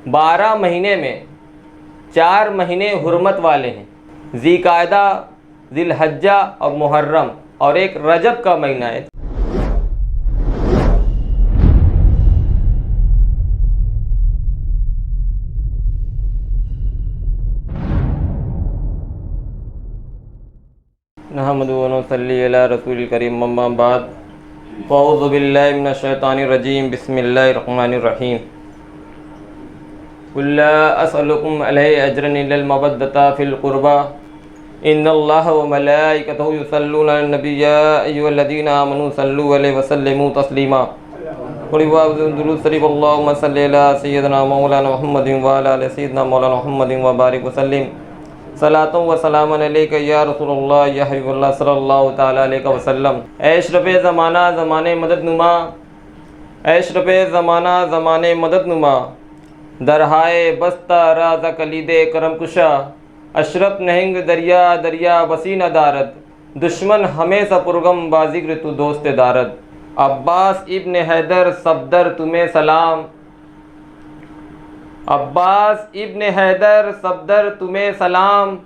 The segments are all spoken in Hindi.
12 महीने में 4 महीने हुर्मत वाले हैं, ज़िलक़ादा, ज़िलहज्जा और मुहर्रम, और एक रजब का महीना है। नहमदुहु व नसल्ली अला रसूलिल करीम, अम्मा बाद, फ़अऊज़ु बिल्लाहि मिनश शैतानिर रजीम, बिस्मिल्लाहिर रहमानिर रहीम। कुल ला असअलुकुम अलैहि अजरन इल्लल मवद्दता फिल क़ुरबा, इन्नल्लाह व मलाइकतहु युसल्लूना अलन नबी या अय्युहल्लज़ीना आमनू सल्लू अलैहि व सल्लिमू तस्लीमा। दुरूद शरीफ, अल्लाहुम्मा सल्लि अला सय्यिदिना मौलाना मुहम्मदिन व अला आलि सय्यिदिना मौलाना मुहम्मदिन व बारिक व सल्लिम। सलातु व सलामन अलैका या रसूलल्लाह या हबीबल्लाह सल्लल्लाहु तआला अलैहि वसल्लम। एशरफ़े ज़माना ज़माने मदद नुमा, एशरफ़े ज़माना ज़माने मदद नुमा, दरहाए बस्ता राज़ा कलीदे करम कुशा, अशरफ नहिंग दरिया दरिया बसी न दारद, दुश्मन हमेशा पुरगम बाज़िक्र तू दोस्त दारद। अब्बास इब्न हैदर सफदर तुम्हें सलाम, अब्बास इब्न हैदर सफदर तुम्हें सलाम,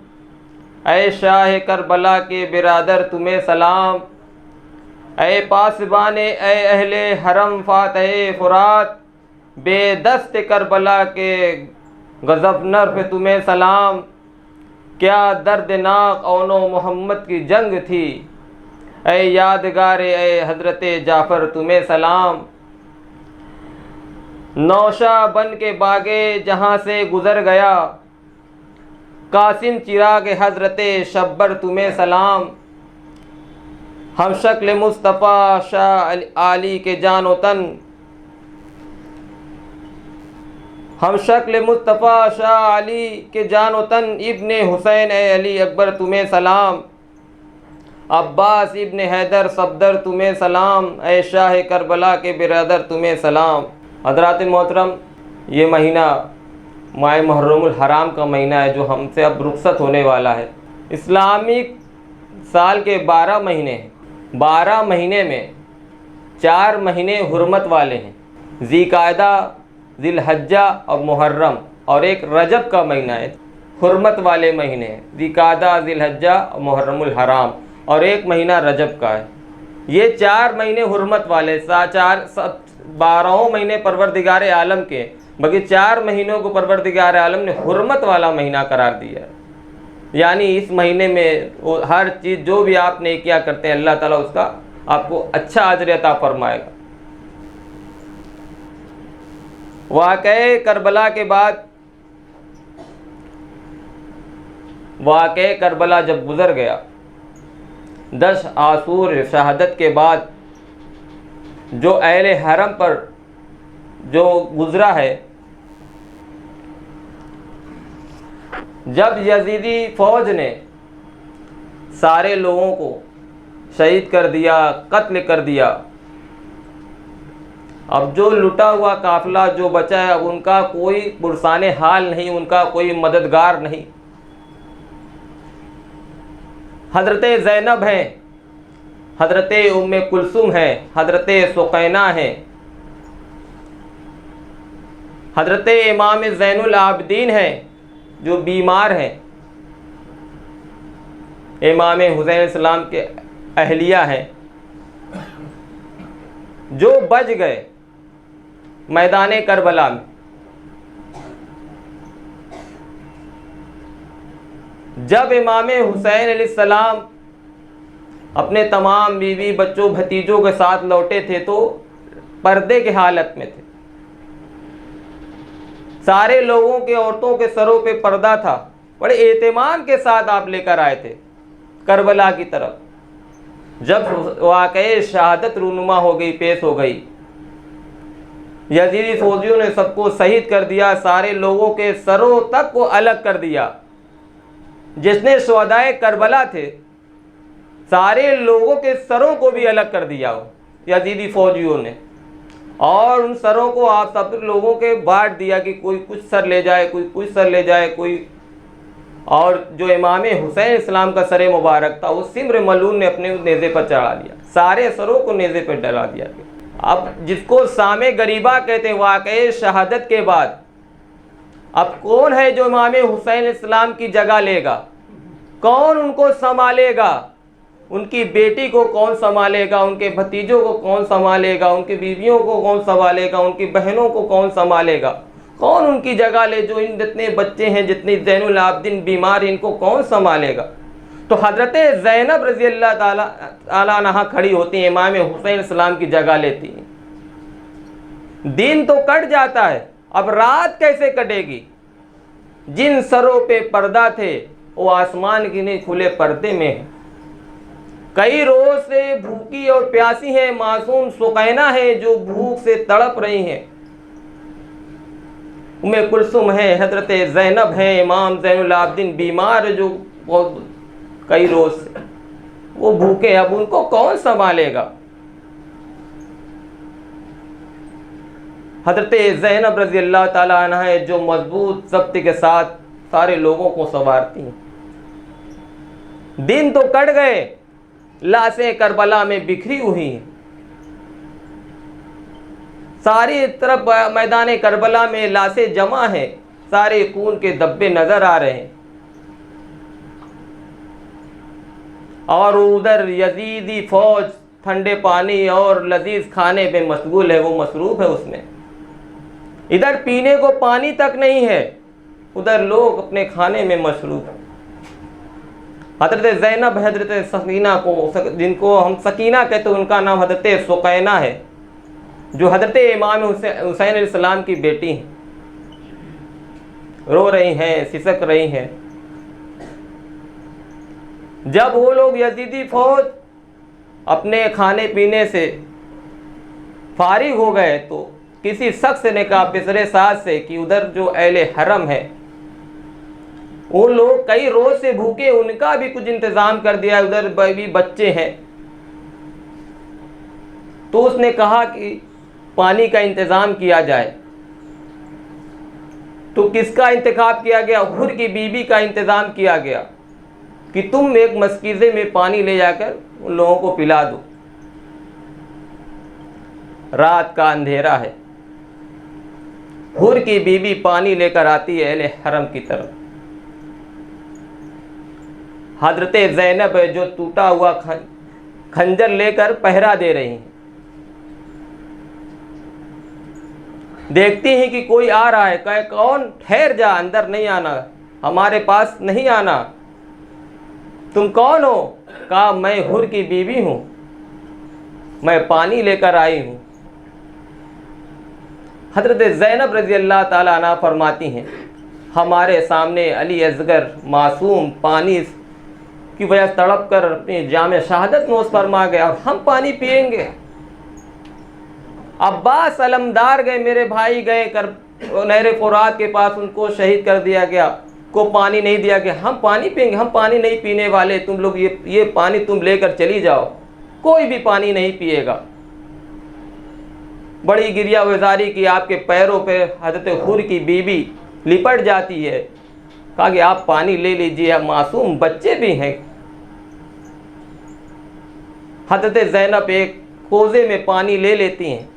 ऐ शाह करबला के बिरादर तुम्हें सलाम। ऐ पासबाने ऐ अहले हरम फातह फुरात, बेदस्त करबला के गज़ब नर्फ तुम्हें सलाम। क्या दर्दनाक औनो मोहम्मद की जंग थी, ऐ यादगार ऐ हज़रत जाफ़र तुम्हें सलाम। नौशा बन के बागे जहाँ से गुज़र गया, कासिम चिराग हज़रत शब्बर तुम्हें सलाम। हम शक्ल मुस्तफ़ा शाह आली के जान तन, हम शक्ल मुस्तफ़ा शाह अली के जान तन, इब्ने हुसैन ए अली अकबर तुम्हें सलाम। अब्बास इब्न हैदर सफदर तुम्हें सलाम, ए शाह करबला के बिरादर तुम्हें सलाम। हज़रात मोहतरम, ये महीना माह मुहर्रमुल हराम का महीना है जो हमसे अब रुखसत होने वाला है। इस्लामिक साल के 12 महीने हैं। 12 महीने में 4 महीने हुर्मत वाले हैं, ज़िलक़ादा, ज़िलहज्जा और मुहर्रम, और एक रजब का महीना है। हुर्मत वाले महीने हैं ज़िलक़ादा, ज़िलहज्जा और मुहर्रमुल हराम, और एक महीना रजब का है। ये 4 महीने हुर्मत वाले, 12 महीने परवरदिगार आलम के, बल्कि 4 महीनों को परवरदिगार आलम ने हुर्मत वाला महीना करार दिया है। यानी इस महीने में हर चीज़ जो भी आप नेकियां करते हैं, अल्लाह ताला उसका आपको अच्छा अजर अता फरमाएगा। वाक़े करबला के बाद, वाक़े करबला जब गुज़र गया, 10 आसूर शहादत के बाद जो अहले हरम पर जो गुज़रा है, जब यजीदी फ़ौज ने सारे लोगों को शहीद कर दिया, कत्ल कर दिया, अब जो लुटा हुआ काफ़िला जो बचा है, अब उनका कोई पुरसाने हाल नहीं, उनका कोई मददगार नहीं। हज़रत ज़ैनब हैं, हज़रत उम्मे कुलसुम हैं, हज़रत सुकैना हैं, हज़रत इमाम ज़ैनुल आबिदीन हैं जो बीमार हैं, इमाम हुसैन इस्लाम के अहलिया हैं जो बच गए मैदान करबला में। जब इमाम हुसैन अलैहिस्सलाम अपने तमाम बीवी बच्चों भतीजों के साथ लौटे थे तो पर्दे के हालत में थे। सारे लोगों के, औरतों के सरों पे पर्दा था। बड़े एहतमाम के साथ आप लेकर आए थे करबला की तरफ। जब वाक़ई शहादत रूनुमा हो गई, पेश हो गई, यजीदी फौजियों ने सबको शहीद कर दिया, सारे लोगों के सरों तक को अलग कर दिया। जिसने शुहदाए करबला थे, सारे लोगों के सरों को भी अलग कर दिया यजीदी फौजियों ने, और उन सरों को आप सब लोगों के बांट दिया कि कोई कुछ सर ले जाए, कोई कुछ सर ले जाए, कोई। और जो इमाम हुसैन इस्लाम का सर मुबारक था, वो सिम्र मलून ने अपने नेज़े पर चढ़ा लिया, सारे सरों को नेज़े पर डला दिया। अब जिसको सामे गरीबा कहते हैं, वाक़ई शहादत के बाद अब कौन है जो इमाम हुसैन इस्लाम की जगह लेगा? कौन उनको संभालेगा? उनकी बेटी को कौन संभालेगा? उनके भतीजों को कौन संभालेगा? उनकी बीवियों को कौन संभालेगा? उनकी बहनों को कौन संभालेगा? कौन उनकी जगह ले? जो इन जितने बच्चे हैं, जितनी ज़ैनुल आबिदीन बीमार, इनको कौन संभालेगा? तो हज़रत ज़ैनब रज़ी अल्लाह ताला अन्हा खड़ी होती हैं, इमाम हुसैन इस्लाम की जगह लेती हैं। दिन तो कट जाता है, अब रात कैसे कटेगी? जिन सरों पे पर्दा थे वो आसमान के नहीं खुले पर्दे में है। कई रोज से भूखी और प्यासी है, मासूम सुकैना है जो भूख से तड़प रही हैं। उम्मे कुलसुम है, हजरत ज़ैनब है, इमाम ज़ैनुल आबिदीन बीमार है जो बहुत कई रोज से वो भूखे, अब उनको कौन संभालेगा? हजरत ज़ैनब रज़ी अल्लाह ताला अन्हा है जो मजबूत ज़ब्त के साथ सारे लोगों को संवारती हैं। दिन तो कट गए, लाशें करबला में बिखरी हुई हैं। सारी तरफ मैदान करबला में लाशें जमा हैं, सारे खून के धब्बे नजर आ रहे हैं। और उधर यजीदी फौज ठंडे पानी और लजीज खाने पे मशगूल है, वो मसरूफ है उसमें। इधर पीने को पानी तक नहीं है, उधर लोग अपने खाने में मशरूफ हैं। हजरत ज़ैनब हजरत सकीना को, जिनको हम सकीना कहते हैं, उनका नाम हजरत सुकैना है, जो हजरत इमाम हुसैन अलैहिस्सलाम की बेटी हैं। रो रही हैं, सिसक रही हैं। जब वो लोग यजीदी फौज अपने खाने पीने से फारिग हो गए तो किसी शख्स ने कहा पिछले साथ से कि उधर जो अहले हरम है वो लोग कई रोज से भूखे, उनका भी कुछ इंतजाम कर दिया, उधर भी बच्चे हैं। तो उसने कहा कि पानी का इंतजाम किया जाए। तो किसका इंतखाब किया गया? हुर की बीबी का इंतजाम किया गया कि तुम एक मस्कीज़े में पानी ले जाकर उन लोगों को पिला दो। रात का अंधेरा है, हुर की बीबी पानी लेकर आती है अहले हरम की तरफ। हजरत ज़ैनब जो टूटा हुआ खंजर लेकर पहरा दे रही हैं। देखती हैं कि कोई आ रहा है, कहे कौन? ठहर जा, अंदर नहीं आना, हमारे पास नहीं आना। तुम कौन हो? कहा मैं हुर की बीवी हूं, मैं पानी लेकर आई हूं। हजरत ज़ैनब रज़ी अल्लाह ताला अन्हा फरमाती हैं, हमारे सामने अली असगर मासूम पानी की वजह तड़प कर अपनी जामे शहादत नोश फरमा गया और हम पानी पिएंगे। अब्बास अलमदार गए, मेरे भाई गए कर नहर फुरात के पास, उनको शहीद कर दिया गया, को पानी नहीं दिया गया। हम पानी पिएंगे? हम पानी नहीं पीने वाले, तुम लोग ये पानी तुम लेकर चली जाओ, कोई भी पानी नहीं पिएगा। बड़ी गिरिया गुजारी की, आपके पैरों पे हजरत हुर की बीबी लिपट जाती है। कहा कि आप पानी ले लीजिए, मासूम बच्चे भी हैं। हजरत ज़ैनब एक कोजे में पानी ले लेती हैं।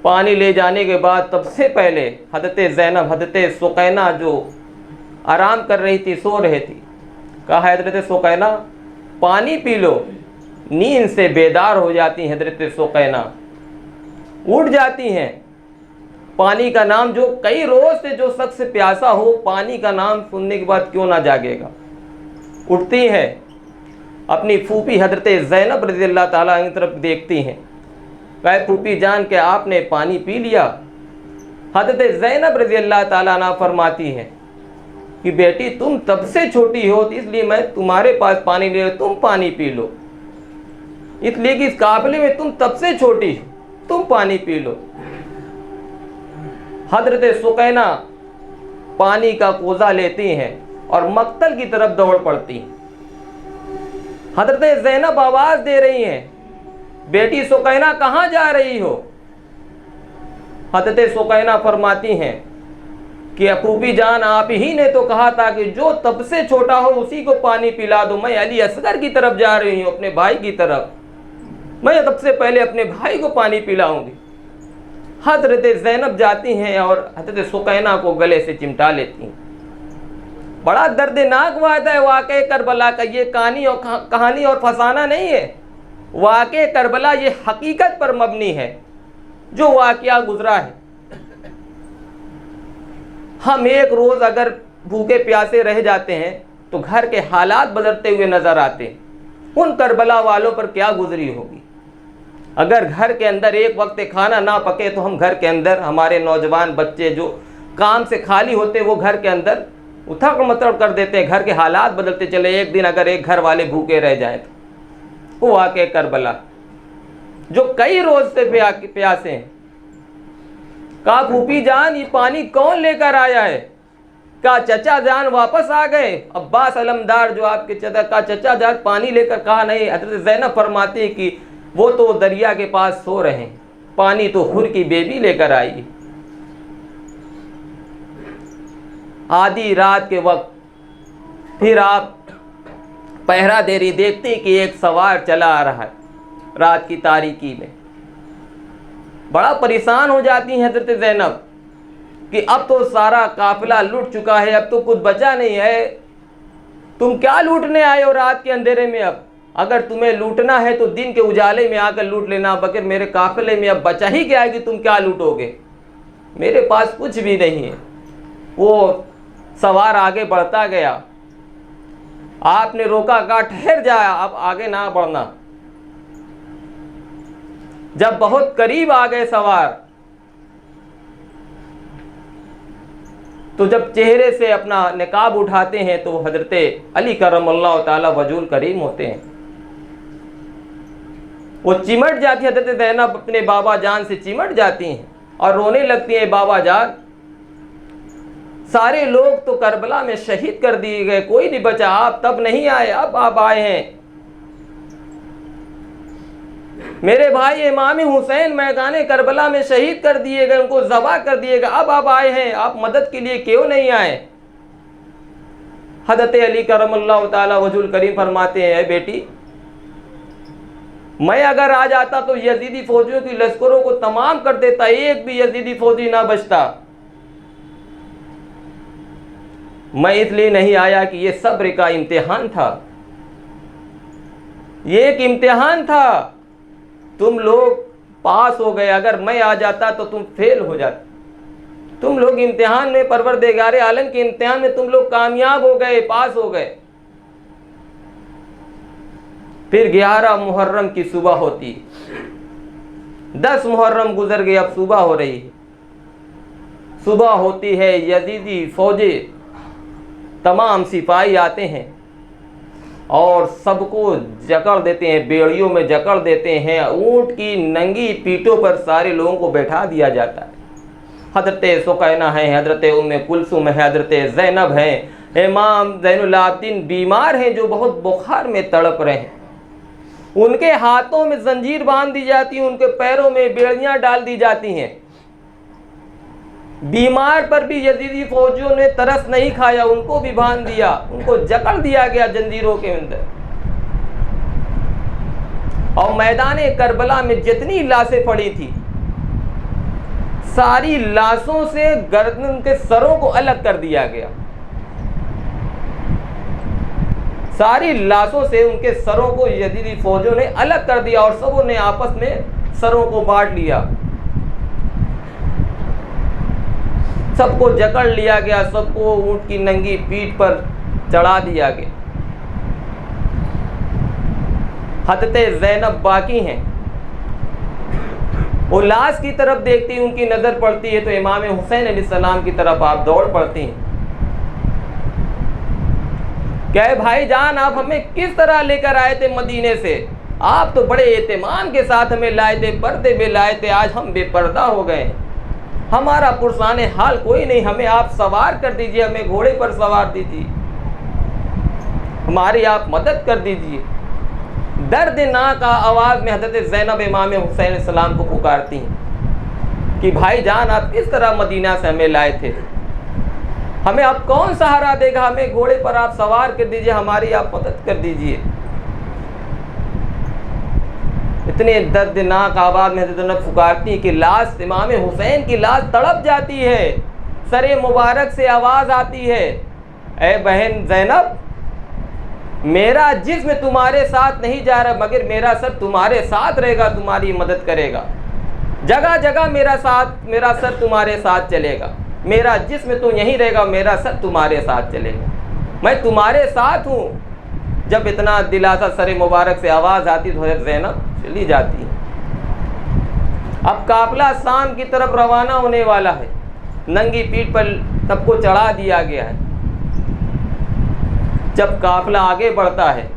पानी ले जाने के बाद तब से पहले हजरत ज़ैनब, हजरत सुकैना जो आराम कर रही थी, सो रही थी, कहा हजरत सुकैना पानी पी लो। नींद से बेदार हो जाती हैं हजरत सुकैना, उठ जाती हैं। पानी का नाम, जो कई रोज से जो शख्स प्यासा हो, पानी का नाम सुनने के बाद क्यों ना जागेगा। उठती हैं, अपनी फूफी हजरत ज़ैनब रज़ी अल्लाह ताला की तरफ देखती हैं। कहे फूफी जान के आपने पानी पी लिया? हजरत ज़ैनब रज़ी अल्लाह ताला अन्हा फरमाती हैं कि बेटी तुम तब से छोटी हो, इसलिए मैं तुम्हारे पास पानी ले, तुम पानी पी लो, इसलिए कि इस काफिले में तुम तब से छोटी हो, तुम पानी पी लो। हजरत सुकैना पानी का कोजा लेती हैं और मक्तल की तरफ दौड़ पड़ती हैं। हजरत ज़ैनब आवाज दे रही हैं, बेटी सुकैना कहाँ जा रही हो? हजरत सुकैना फरमाती हैं कि फूफी जान आप ही ने तो कहा था कि जो तब से छोटा हो उसी को पानी पिला दो। मैं अली असगर की तरफ जा रही हूँ, अपने भाई की तरफ, मैं तब से पहले अपने भाई को पानी पिलाऊंगी। हजरत ज़ैनब जाती हैं और हजरत सुकैना को गले से चिमटा लेती हैं। बड़ा दर्दनाक वाक़या है वाक़े करबला का। ये कहानी और फसाना नहीं है, वाक़े करबला ये हकीकत पर मबनी है जो वाक़या गुजरा है। हम एक रोज़ अगर भूखे प्यासे रह जाते हैं तो घर के हालात बदलते हुए नज़र आते हैं। उन करबला वालों पर क्या गुजरी होगी। अगर घर के अंदर एक वक्त खाना ना पके तो हम घर के अंदर, हमारे नौजवान बच्चे जो काम से खाली होते वो घर के अंदर उथल मथल कर देते हैं। घर के हालात बदलते चले। एक दिन अगर एक घर वाले भूखे रह जाएं तो वो वाक़े करबला जो कई रोज़ से प्यासे हैं। कहा फूफी जान ये पानी कौन लेकर आया है? कहा चचा जान वापस आ गए। अब्बास अलमदार जो आपके चचा का चचा जान पानी लेकर, कहा नहीं। हज़रत ज़ैनब फरमाती है कि वो तो दरिया के पास सो रहे हैं, पानी तो हुर की बेबी लेकर आई। आधी रात के वक्त फिर आप पहरा दे रही, देखते कि एक सवार चला आ रहा है रात की तारीकी में। बड़ा परेशान हो जाती हैं हज़रत ज़ैनब कि अब तो सारा काफिला लूट चुका है, अब तो कुछ बचा नहीं है। तुम क्या लूटने आए हो रात के अंधेरे में? अब अगर तुम्हें लूटना है तो दिन के उजाले में आकर लूट लेना, बगैर मेरे काफिले में अब बचा ही क्या है कि तुम क्या लूटोगे? मेरे पास कुछ भी नहीं है। वो सवार आगे बढ़ता गया, आपने रोका, कहा ठहर जाया, अब आगे ना बढ़ना। जब बहुत करीब आ गए सवार तो जब चेहरे से अपना निकाब उठाते हैं तो हजरत अली करमल्लाहु ताला वजूल करीम होते हैं। वो चिमट जाती है, हजरत ज़ैनब अपने बाबा जान से चिमट जाती हैं और रोने लगती हैं। बाबा जान, सारे लोग तो करबला में शहीद कर दिए गए, कोई नहीं बचा, आप तब नहीं आए, अब आप आए हैं। मेरे भाई इमाम हुसैन मैदान करबला में शहीद कर दिए गए, उनको ज़बा कर दिए गए, अब आप आए हैं, आप मदद के लिए क्यों नहीं आए? हज़रत अली करमल्लाहु ताला वजहुल करीम फरमाते हैं, बेटी मैं अगर आ जाता तो यजीदी फौजियों की लश्करों को तमाम कर देता, एक भी यजीदी फौजी ना बचता। मैं इसलिए नहीं आया कि ये सब्र का इम्तिहान था, ये एक इम्तिहान था। तुम लोग पास हो गए, अगर मैं आ जाता तो तुम फेल हो जाते। तुम लोग इम्तिहान में, परवरदिगार आलम के इम्तिहान में तुम लोग कामयाब हो गए, पास हो गए। फिर 11 मुहर्रम की सुबह होती, 10 मुहर्रम गुजर गए, अब सुबह हो रही है। सुबह होती है, यजीदी फौजे तमाम सिपाही आते हैं और सबको जकड़ देते हैं, बेड़ियों में जकड़ देते हैं। ऊंट की नंगी पीठों पर सारे लोगों को बैठा दिया जाता है। हजरत सुकैना है, हजरत उम्मे कुलसुम है, हजरत ज़ैनब हैं, इमाम ज़ैनुल आबिदीन बीमार हैं जो बहुत बुखार में तड़प रहे हैं। उनके हाथों में जंजीर बांध दी जाती है, उनके पैरों में बेड़ियां डाल दी जाती हैं। बीमार पर भी यजीदी फौजियों ने तरस नहीं खाया, उनको भी बांध दिया, उनको जकड़ दिया गया जंजीरों के अंदर। और मैदान करबला में जितनी लाशें पड़ी थी, सारी लाशों से गर्दन के सरों को अलग कर दिया गया। सारी लाशों से उनके सरों को यजीदी फौजियों ने अलग कर दिया और सबों ने आपस में सरों को बांट लिया। सबको जकड़ लिया गया, सबको ऊंट की नंगी पीठ पर चढ़ा दिया गया। हज़रत ज़ैनब बाकी हैं, वो लाश की तरफ देखती, उनकी नज़र पड़ती है तो इमाम हुसैन अलैहिस्सलाम की तरफ आप दौड़ पड़ती हैं। क्या भाईजान, आप हमें किस तरह लेकर आए थे मदीने से? आप तो बड़े एहतिमाम के साथ हमें लाए थे, पर्दे में लाए थे, आज हम बेपर्दा हो गए। हमारा पुरसाने हाल कोई नहीं, हमें आप सवार कर दीजिए, हमें घोड़े पर सवार दीजिए, हमारी आप मदद कर दीजिए। दर्दनाक आवाज़ में हज़रत ज़ैनब इमाम हुसैन अलैहिस्सलाम को पुकारती हैं कि भाईजान, आप किस तरह मदीना से हमें लाए थे, हमें आप कौन सहारा देगा, हमें घोड़े पर आप सवार कर दीजिए, हमारी आप मदद कर दीजिए। इतने दर्दनाक आवाज़ में हज़रत ज़ैनब पुकारती हैं कि लाश, इमाम हुसैन की लाश तड़प जाती है, सरे मुबारक से आवाज़ आती है, ऐ बहन ज़ैनब, मेरा जिस्म तुम्हारे साथ नहीं जा रहा, मगर मेरा सर तुम्हारे साथ रहेगा, तुम्हारी मदद करेगा। जगह जगह मेरा सर तुम्हारे साथ चलेगा, मेरा जिस्म तो यहीं रहेगा, मेरा सर तुम्हारे साथ चलेगा, मैं तुम्हारे साथ हूँ। जब इतना दिलासा सरे मुबारक से आवाज़ आती तो हज़रत ज़ैनब चली जाती है। अब काफ़िला शाम की तरफ रवाना होने वाला है, नंगी पीठ पर सबको चढ़ा दिया गया है। जब काफ़िला आगे बढ़ता है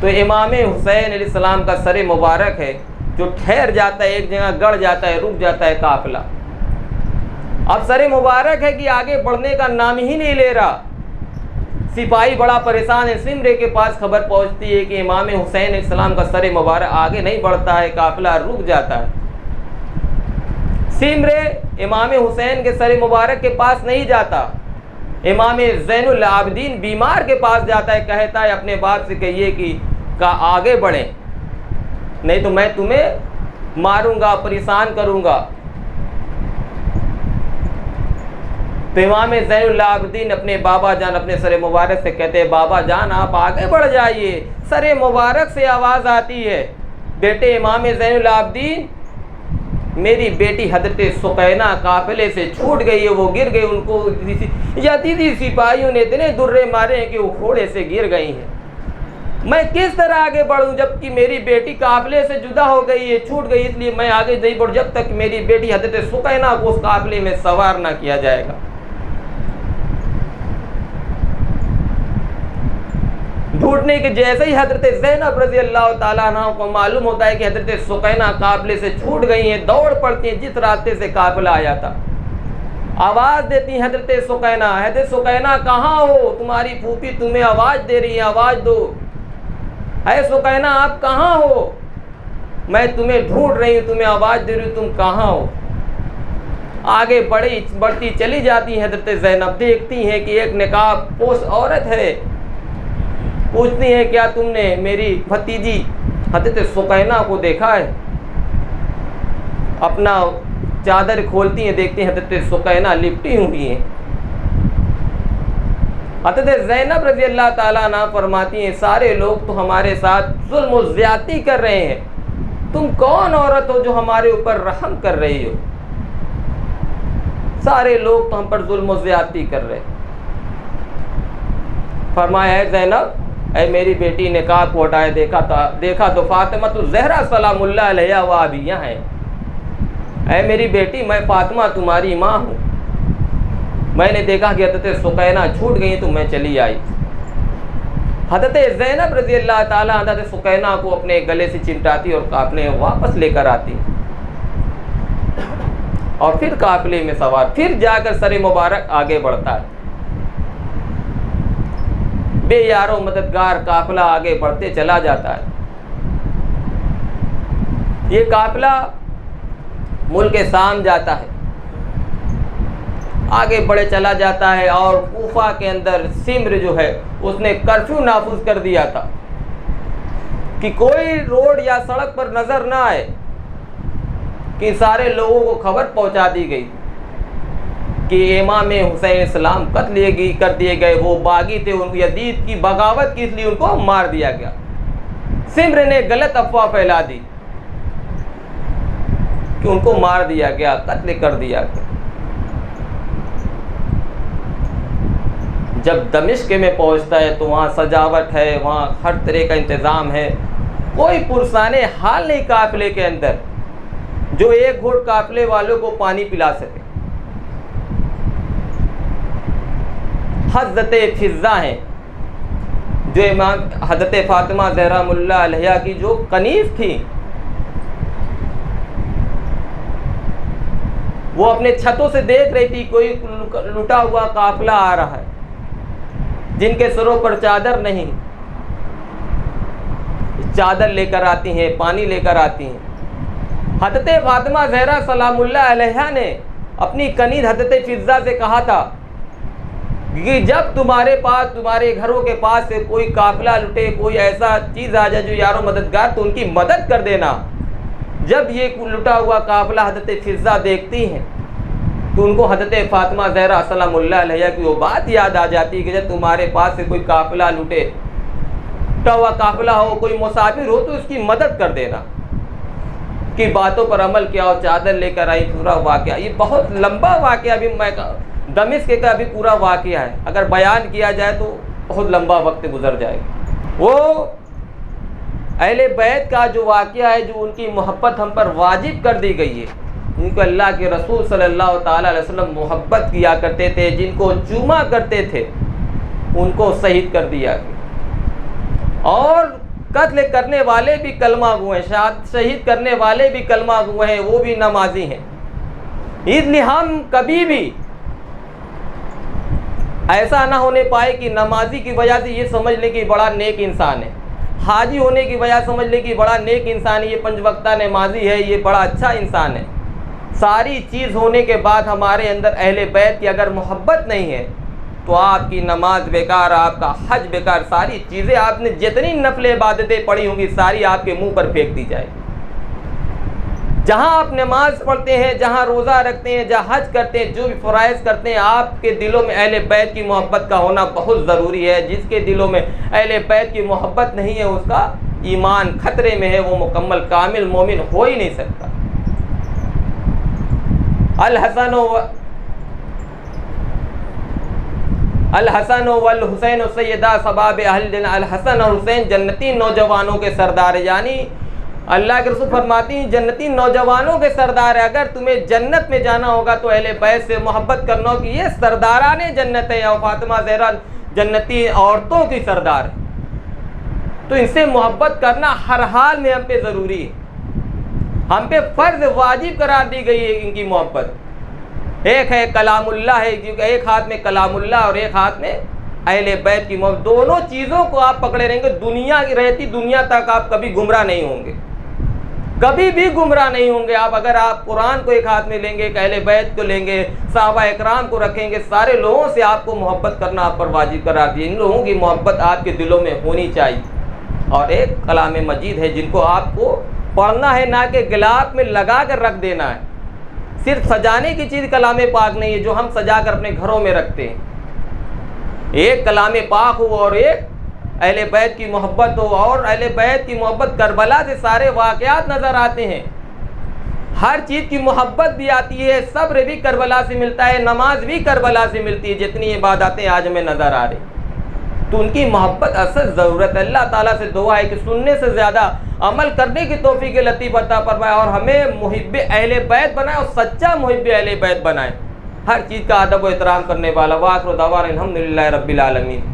तो इमाम हुसैन अलैहिस्सलाम का सरे मुबारक है जो ठहर जाता है, एक जगह गड़ जाता है, रुक जाता है काफ़िला। अब सरे मुबारक है कि आगे बढ़ने का नाम ही नहीं ले रहा। सिपाही बड़ा परेशान है। सिमरे के पास खबर पहुंचती है कि इमाम हुसैन अलैहिस्सलाम का सरे मुबारक आगे नहीं बढ़ता है, काफ़िला रुक जाता है। सिमरे इमाम हुसैन के सरे मुबारक के पास नहीं जाता, इमाम ज़ैनुल आबिदीन बीमार के पास जाता है, कहता है अपने बाप से कहिए कि आगे बढ़ें, नहीं तो मैं तुम्हें मारूंगा, परेशान करूंगा। तो इमाम ज़ैनुल आबिदीन अपने बाबा जान, अपने सरे मुबारक से कहते हैं, बाबा जान आप आगे बढ़ जाइए। सरे मुबारक से आवाज़ आती है, बेटे इमाम ज़ैनुल आबिदीन, मेरी बेटी हज़रत सुकैना काफ़िले से छूट गई है, वो गिर गई, उनको यजीदी सिपाहियों ने इतने दुर्रे मारे हैं कि वो घोड़े से गिर गई हैं। मैं किस तरह आगे बढ़ूं जबकि मेरी बेटी काफ़िले से जुदा हो गई है, छूट गई, इसलिए मैं आगे नहीं बढ़ जब तक मेरी बेटी हज़रत सुकैना को उस काफ़िले में सवार ना किया जाएगा। ढूंढने के जैसे ही हज़रत ज़ैनब रज़ी अल्लाह ताला अन्हा को मालूम होता है कि हज़रत सुकैना काफ़िले से छूट गई हैं, दौड़ पड़ती हैं जिस रास्ते से काफ़िला आया था। आवाज़ देती हैं हज़रत सुकैना कहाँ हो, तुम्हारी फूफी तुम्हें आवाज़ दे रही है, आवाज़ दो। है सुकैना आप कहाँ हो, मैं तुम्हें ढूंढ रही हूँ, तुम्हें आवाज़ दे रही हूँ, तुम कहाँ हो। आगे बढ़ती चली जाती हैं हज़रत ज़ैनब, देखती हैं कि एक निकाब पोश औरत है, पूछती हैं क्या तुमने मेरी भतीजी हज़रत सुकैना को देखा है। अपना चादर खोलती हैं, देखती हैं हज़रत सुकैना लिपटी हुई हैं। हज़रत ज़ैनब रज़ी अल्लाह ताला अन्हा फरमाती हैं, सारे लोग तो हमारे साथ जुल्म और ज़्यादती कर रहे हैं, तुम कौन औरत हो जो हमारे ऊपर रहम कर रही हो। सारे लोग तो हम पर जुल्म और ज़्यादती कर रहे हैं। फरमाया है ज़ैनब, ऐ मेरी बेटी ने निकाब को हटाए देखा तो फातिमा तो ज़हरा सलामुल्लाह अलैहा वह भी यहाँ है। ऐ मेरी बेटी, मैं फातिमा तुम्हारी माँ हूँ, मैंने देखा कि हज़रत सुकैना छूट गई तो मैं चली आई। हज़रत ज़ैनब रज़ी अल्लाह ताला हज़रत सुकैना को अपने गले से चिमटाती और काफ़िले में वापस लेकर आती और फिर काफ़िले में सवार, फिर जाकर सरे मुबारक आगे बढ़ता है। बेयारो मददगार काफ़िला आगे बढ़ते चला जाता है। ये काफ़िला मुल्क शाम जाता है, आगे बढ़े चला जाता है और कूफा के अंदर सिमर जो है उसने कर्फ्यू नाफूज कर दिया था कि कोई रोड या सड़क पर नज़र ना आए, कि सारे लोगों को खबर पहुंचा दी गई कि इमाम हुसैन इस्लाम कत्ल कर दिए गए, वो बागी थे, उन यजीद की बगावत की, इसलिए उनको मार दिया गया। सिमर ने गलत अफवाह फैला दी कि उनको मार दिया गया, कत्ल कर दिया गया। जब दमिश्क में पहुंचता है तो वहाँ सजावट है, वहाँ हर तरह का इंतज़ाम है, कोई पुरसाने हाल नहीं काफ़िले के अंदर जो एक घूंट काफ़िले वालों को पानी पिला सके। हज़रत फ़िज़्ज़ा हैं जो इमाम हज़रत फ़ातिमा ज़हरा अलैहा की जो कनीज़ थी, वो अपने छतों से देख रही थी कोई लुटा हुआ काफ़िला आ रहा है, जिनके सरों पर चादर नहीं, चादर लेकर आती हैं, पानी लेकर आती हैं। हज़रत फ़ातिमा ज़हरा सलामुल्लाह अलैहा ने अपनी कनीज़ हज़रत फ़िज़्ज़ा से कहा था कि जब तुम्हारे पास, तुम्हारे घरों के पास से कोई काफिला लुटे, कोई ऐसा चीज़ आ जाए जो यारो मददगार, तो उनकी मदद कर देना। जब ये लुटा हुआ काफिला हज़रत फिज़ा देखती हैं तो उनको हज़रत फ़ातिमा ज़हरा सलामुल्लाह अलैहा की वो बात याद आ जाती है कि जब तुम्हारे पास से कोई काफिला लुटे, लुटा हुआ काफिला हो, कोई मुसाफिर हो, तो उसकी मदद कर देना। की बातों पर अमल किया और चादर लेकर आई, पूरा वाक़या। ये बहुत लंबा वाक़या, अभी मैं दमिश्क का अभी पूरा वाक़या है, अगर बयान किया जाए तो बहुत लंबा वक्त गुजर जाएगा। वो अहले बैत का जो वाक़या है, जो उनकी मोहब्बत हम पर वाजिब कर दी गई है, उनको अल्लाह के रसूल सल्लल्लाहु ताला अलैहि वसल्लम मोहब्बत किया करते थे, जिनको चूमा करते थे, उनको शहीद कर दिया गया। और कत्ल करने वाले भी कलमा गो हैं, शहीद करने वाले भी कलमा गो हैं, वो भी नमाजी हैं। इसलिए हम कभी भी ऐसा ना होने पाए कि नमाजी की वजह से ये समझ ले कि बड़ा नेक इंसान है, हाजी होने की वजह समझ ले कि बड़ा नेक इंसान है, ये 5 वक्ता नमाजी है, ये बड़ा अच्छा इंसान है। सारी चीज़ होने के बाद हमारे अंदर अहले बैत की अगर मोहब्बत नहीं है तो आपकी नमाज बेकार, आपका हज बेकार, सारी चीज़ें आपने जितनी नफल इबादतें पढ़ी होंगी सारी आपके मुंह पर फेंक दी जाएगी। जहाँ आप नमाज पढ़ते हैं, जहाँ रोज़ा रखते हैं, जहाँ हज करते हैं, जो भी फ़राइज़ करते हैं, आपके दिलों में अहले बैत की मोहब्बत का होना बहुत ज़रूरी है। जिसके दिलों में अहले बैत की मोहब्बत नहीं है उसका ईमान खतरे में है, वो मुकम्मल कामिल मोमिन हो ही नहीं सकता। अल हसन वल हुसैन सैयदा सबाब अहल जन्नत। अल हसन और हुसैन जन्नती नौजवानों के सरदार, यानी अल्लाह के रसूल फरमाती हैं जन्नती नौजवानों के सरदार है। अगर तुम्हें जन्नत में जाना होगा तो अहले बैत से मोहब्बत करना कि ये सरदाराने जन्नत है, और फातिमा ज़हरा जन्नती औरतों की सरदार है। तो इनसे मोहब्बत करना हर हाल में हम पे ज़रूरी है, हम पे फ़र्ज वाजिब करार दी गई है इनकी मोहब्बत। एक है कलामुल्लाह है, क्योंकि एक हाथ में कलामुल्लाह और एक हाथ में अहले बैत की मोहब्बत। दोनों चीज़ों को आप पकड़े रहेंगे, दुनिया की रहती दुनिया तक आप कभी गुमराह नहीं होंगे, कभी भी गुमराह नहीं होंगे आप। अगर आप कुरान को एक हाथ में लेंगे, अहले बैत को लेंगे, सहाबा इकराम को रखेंगे, सारे लोगों से आपको मोहब्बत करना आप पर वाजिब करार दिया। इन लोगों की मोहब्बत आपके दिलों में होनी चाहिए। और एक कलाम मजीद है जिनको आपको पढ़ना है, ना कि गिलाफ में लगा कर रख देना है। सिर्फ सजाने की चीज़ कलाम पाक नहीं है जो हम सजा कर अपने घरों में रखते हैं। एक कलाम पाक हो और एक अहले बैत की मोहब्बत हो। और अहले बैत की मोहब्बत करबला से सारे वाक़यात नज़र आते हैं, हर चीज़ की मोहब्बत भी आती है, सब्र भी करबला से मिलता है, नमाज भी करबला से मिलती है। जितनी इबादतें आज हमें नज़र आ रही, तो उनकी मोहब्बत असल ज़रूरत है। अल्लाह ताला से दुआ है कि सुनने से ज़्यादा अमल करने की तौफीक लतीफ़ अता फरमाए और हमें मुहिब्बे अहले बैत बनाए और सच्चा मुहिब्बे अहले बैत बनाए, हर चीज़ का अदब व एहतराम करने वाला। वाखिर दावाना अल्हम्दुलिल्लाहि रब्बिल आलमीन।